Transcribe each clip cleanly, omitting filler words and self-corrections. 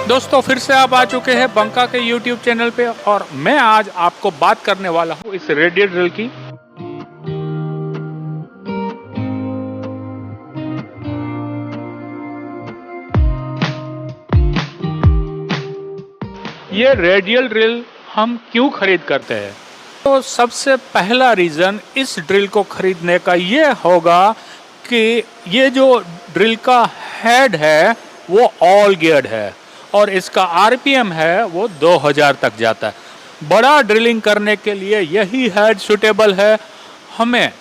दोस्तों फिर से आप आ चुके हैं बंका के YouTube चैनल पे और मैं आज आपको बात करने वाला हूँ इस रेडियल ड्रिल की। ये रेडियल ड्रिल हम क्यों खरीद करते हैं? तो सबसे पहला रीज़न इस ड्रिल को खरीदने का ये होगा कि ये जो ड्रिल का हेड है वो ऑल गियर्ड है और इसका आरपीएम है वो 2000 तक जाता है। बड़ा ड्रिलिंग करने के लिए यही हेड सूटेबल है। हमें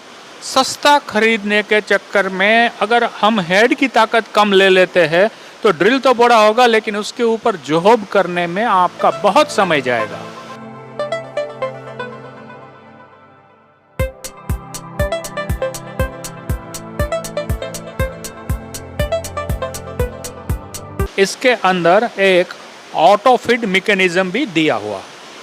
सस्ता खरीदने के चक्कर में अगर हम हेड की ताकत कम ले लेते हैं तो ड्रिल तो बड़ा होगा लेकिन उसके ऊपर जॉब करने में आपका बहुत समय जाएगा। इसके अंदर एक ऑटो फिट मैकेनिज्म भी दिया हुआ।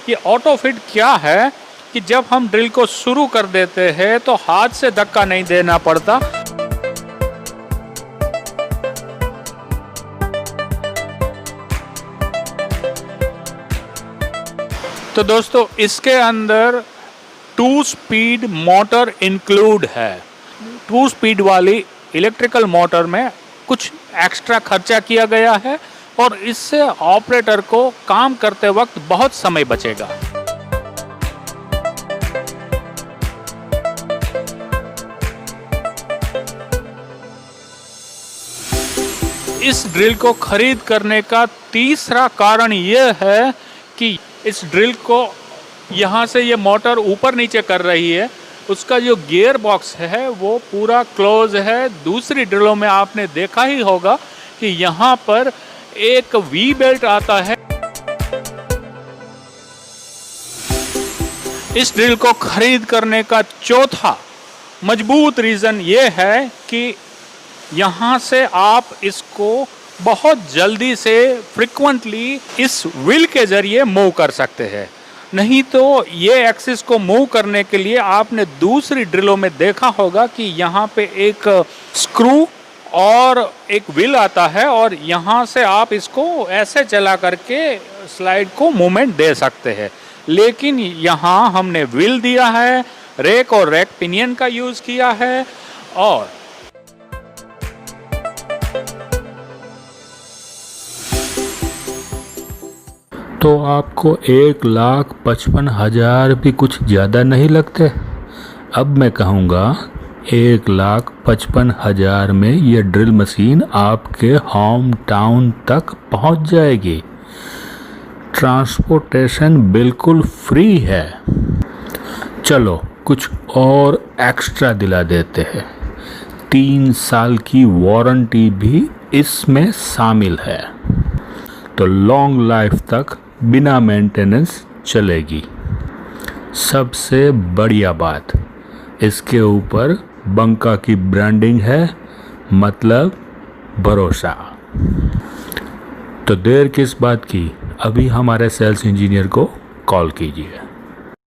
ये ऑटो फिट क्या है कि जब हम ड्रिल को शुरू कर देते हैं तो हाथ से धक्का नहीं देना पड़ता। तो दोस्तों इसके अंदर 2 स्पीड मोटर इंक्लूड है। 2 स्पीड वाली इलेक्ट्रिकल मोटर में कुछ एक्स्ट्रा खर्चा किया गया है और इससे ऑपरेटर को काम करते वक्त बहुत समय बचेगा। इस ड्रिल को खरीद करने का तीसरा कारण यह है कि इस ड्रिल को यहाँ से ये मोटर ऊपर नीचे कर रही है, उसका जो गियर बॉक्स है वो पूरा क्लोज है। दूसरी ड्रिलों में आपने देखा ही होगा कि यहाँ पर एक वी बेल्ट आता है। इस ड्रिल को खरीद करने का चौथा मजबूत रीज़न ये है कि यहाँ से आप इसको बहुत जल्दी से फ्रिक्वेंटली इस व्हील के ज़रिए मूव कर सकते हैं। नहीं तो ये एक्सिस को मूव करने के लिए आपने दूसरी ड्रिलों में देखा होगा कि यहाँ पे एक स्क्रू और एक व्हील आता है और यहाँ से आप इसको ऐसे चला करके स्लाइड को मूवमेंट दे सकते हैं। लेकिन यहाँ हमने व्हील दिया है, रेक और रेक पिनियन का यूज़ किया है और तो आपको 1,55,000 भी कुछ ज़्यादा नहीं लगते? अब मैं कहूँगा 1,55,000 में ये ड्रिल मशीन आपके होम टाउन तक पहुँच जाएगी। ट्रांसपोर्टेशन बिल्कुल फ्री है। चलो कुछ और एक्स्ट्रा दिला देते हैं। 3 साल की वारंटी भी इसमें शामिल है, तो लॉन्ग लाइफ तक बिना मेंटेनेंस चलेगी। सबसे बढ़िया बात, इसके ऊपर बंका की ब्रांडिंग है, मतलब भरोसा। तो देर किस बात की, अभी हमारे सेल्स इंजीनियर को कॉल कीजिए।